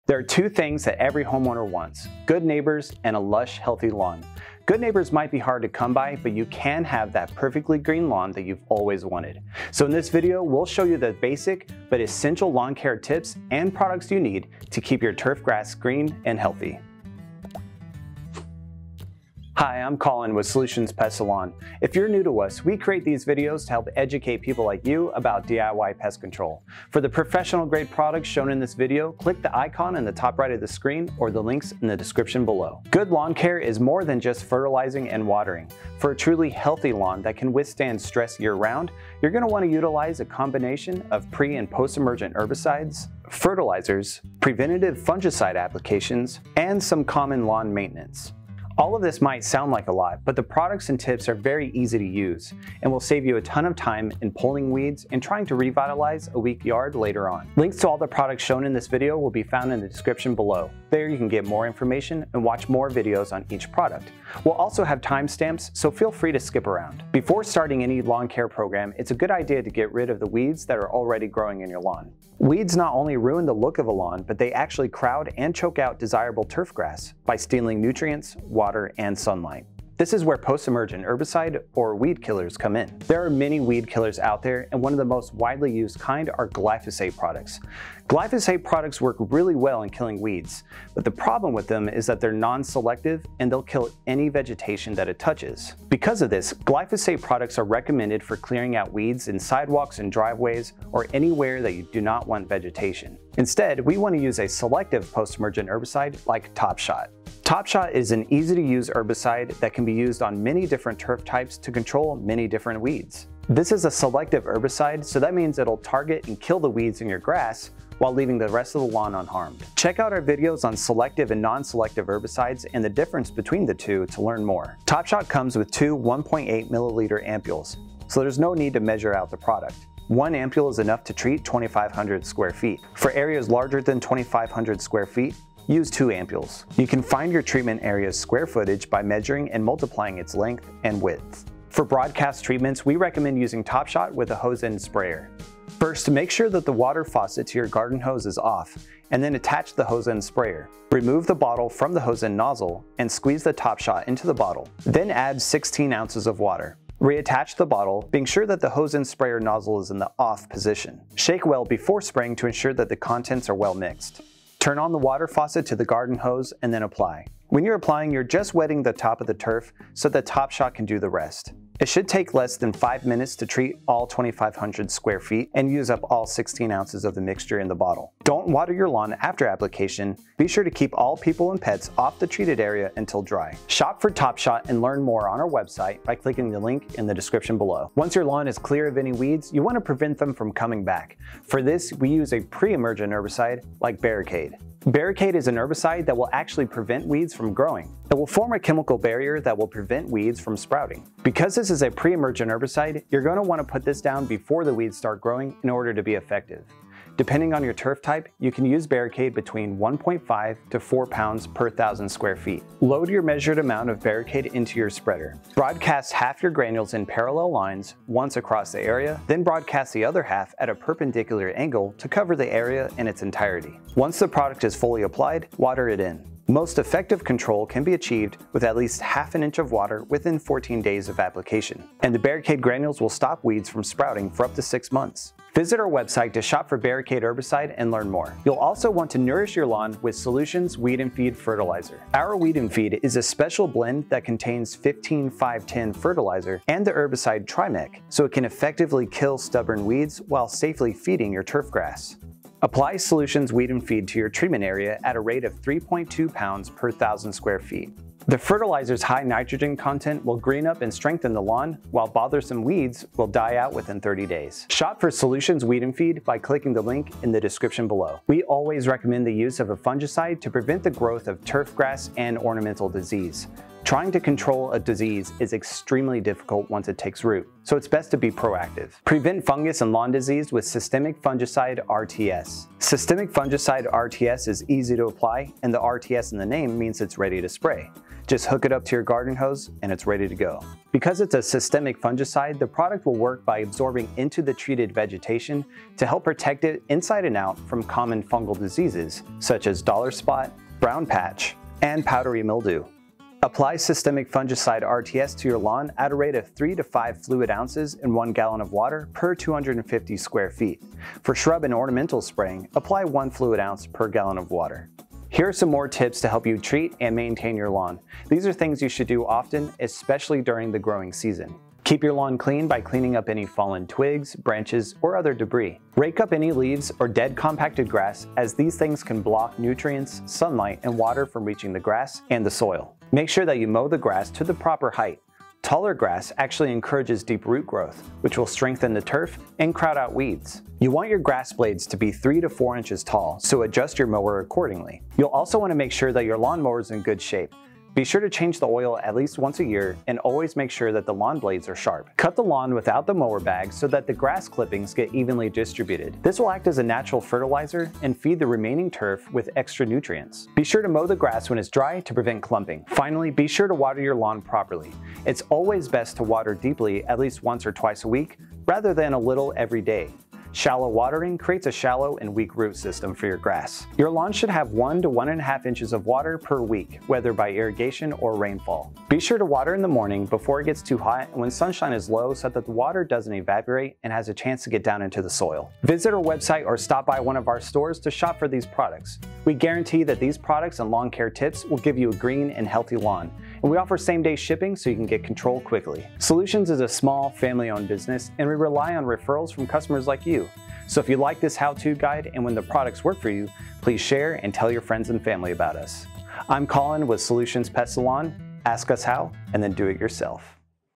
There are two things that every homeowner wants: good neighbors and a lush, healthy lawn. Good neighbors might be hard to come by, but you can have that perfectly green lawn that you've always wanted. So in this video, we'll show you the basic but essential lawn care tips and products you need to keep your turf grass green and healthy. Hi, I'm Colin with Solutions Pest Salon. If you're new to us, we create these videos to help educate people like you about DIY pest control. For the professional grade products shown in this video, click the icon in the top right of the screen or the links in the description below. Good lawn care is more than just fertilizing and watering. For a truly healthy lawn that can withstand stress year-round, you're going to want to utilize a combination of pre- and post-emergent herbicides, fertilizers, preventative fungicide applications, and some common lawn maintenance. All of this might sound like a lot, but the products and tips are very easy to use and will save you a ton of time in pulling weeds and trying to revitalize a weak yard later on. Links to all the products shown in this video will be found in the description below. There you can get more information and watch more videos on each product. We'll also have timestamps, so feel free to skip around. Before starting any lawn care program, it's a good idea to get rid of the weeds that are already growing in your lawn. Weeds not only ruin the look of a lawn, but they actually crowd and choke out desirable turf grass by stealing nutrients, water, and sunlight. This is where post-emergent herbicide or weed killers come in. There are many weed killers out there, and one of the most widely used kind are glyphosate products. Glyphosate products work really well in killing weeds, but the problem with them is that they're non-selective and they'll kill any vegetation that it touches. Because of this, glyphosate products are recommended for clearing out weeds in sidewalks and driveways or anywhere that you do not want vegetation. Instead, we want to use a selective post-emergent herbicide like TopShot. TopShot is an easy-to-use herbicide that can be used on many different turf types to control many different weeds. This is a selective herbicide, so that means it'll target and kill the weeds in your grass while leaving the rest of the lawn unharmed. Check out our videos on selective and non-selective herbicides and the difference between the two to learn more. TopShot comes with two 1.8 milliliter ampules, so there's no need to measure out the product. One ampule is enough to treat 2,500 square feet. For areas larger than 2,500 square feet, use 2 ampules. You can find your treatment area's square footage by measuring and multiplying its length and width. For broadcast treatments, we recommend using TopShot with a hose end sprayer. First, make sure that the water faucet to your garden hose is off, and then attach the hose end sprayer. Remove the bottle from the hose end nozzle and squeeze the TopShot into the bottle. Then add 16 ounces of water. Reattach the bottle, being sure that the hose end sprayer nozzle is in the off position. Shake well before spraying to ensure that the contents are well mixed. Turn on the water faucet to the garden hose and then apply. When you're applying, you're just wetting the top of the turf so that TopShot can do the rest. It should take less than 5 minutes to treat all 2,500 square feet and use up all 16 ounces of the mixture in the bottle. Don't water your lawn after application. Be sure to keep all people and pets off the treated area until dry. Shop for TopShot and learn more on our website by clicking the link in the description below. Once your lawn is clear of any weeds, you want to prevent them from coming back. For this, we use a pre-emergent herbicide like Barricade. Barricade is an herbicide that will actually prevent weeds from growing. It will form a chemical barrier that will prevent weeds from sprouting. Because this is a pre-emergent herbicide, you're going to want to put this down before the weeds start growing in order to be effective. Depending on your turf type, you can use Barricade between 1.5 to 4 pounds per 1,000 square feet. Load your measured amount of Barricade into your spreader. Broadcast half your granules in parallel lines once across the area, then broadcast the other half at a perpendicular angle to cover the area in its entirety. Once the product is fully applied, water it in. Most effective control can be achieved with at least ½ inch of water within 14 days of application, and the Barricade granules will stop weeds from sprouting for up to 6 months. Visit our website to shop for Barricade herbicide and learn more. You'll also want to nourish your lawn with Solutions Weed and Feed Fertilizer. Our Weed and Feed is a special blend that contains 15-5-10 fertilizer and the herbicide Trimec, so it can effectively kill stubborn weeds while safely feeding your turf grass. Apply Solutions Weed and Feed to your treatment area at a rate of 3.2 pounds per 1,000 square feet. The fertilizer's high nitrogen content will green up and strengthen the lawn, while bothersome weeds will die out within 30 days. Shop for Solutions Weed and Feed by clicking the link in the description below. We always recommend the use of a fungicide to prevent the growth of turf grass and ornamental disease. Trying to control a disease is extremely difficult once it takes root, so it's best to be proactive. Prevent fungus and lawn disease with Systemic Fungicide RTS. Systemic Fungicide RTS is easy to apply, and the RTS in the name means it's ready to spray. Just hook it up to your garden hose and it's ready to go. Because it's a systemic fungicide, the product will work by absorbing into the treated vegetation to help protect it inside and out from common fungal diseases such as dollar spot, brown patch, and powdery mildew. Apply Systemic Fungicide RTS to your lawn at a rate of 3 to 5 fluid ounces in 1 gallon of water per 250 square feet. For shrub and ornamental spraying, apply 1 fluid ounce per gallon of water. Here are some more tips to help you treat and maintain your lawn. These are things you should do often, especially during the growing season. Keep your lawn clean by cleaning up any fallen twigs, branches, or other debris. Rake up any leaves or dead compacted grass, as these things can block nutrients, sunlight, and water from reaching the grass and the soil. Make sure that you mow the grass to the proper height. Taller grass actually encourages deep root growth, which will strengthen the turf and crowd out weeds. You want your grass blades to be 3 to 4 inches tall, so adjust your mower accordingly. You'll also want to make sure that your lawnmower is in good shape. Be sure to change the oil at least once a year and always make sure that the lawn blades are sharp. Cut the lawn without the mower bag so that the grass clippings get evenly distributed. This will act as a natural fertilizer and feed the remaining turf with extra nutrients. Be sure to mow the grass when it's dry to prevent clumping. Finally, be sure to water your lawn properly. It's always best to water deeply at least once or twice a week rather than a little every day. Shallow watering creates a shallow and weak root system for your grass. Your lawn should have 1 to 1.5 inches of water per week, whether by irrigation or rainfall. Be sure to water in the morning before it gets too hot and when sunshine is low so that the water doesn't evaporate and has a chance to get down into the soil. Visit our website or stop by one of our stores to shop for these products. We guarantee that these products and lawn care tips will give you a green and healthy lawn. And we offer same-day shipping so you can get control quickly. Solutions is a small, family-owned business, and we rely on referrals from customers like you. So if you like this how-to guide and when the products work for you, please share and tell your friends and family about us. I'm Colin with Solutions Pest Salon. Ask us how, and then do it yourself.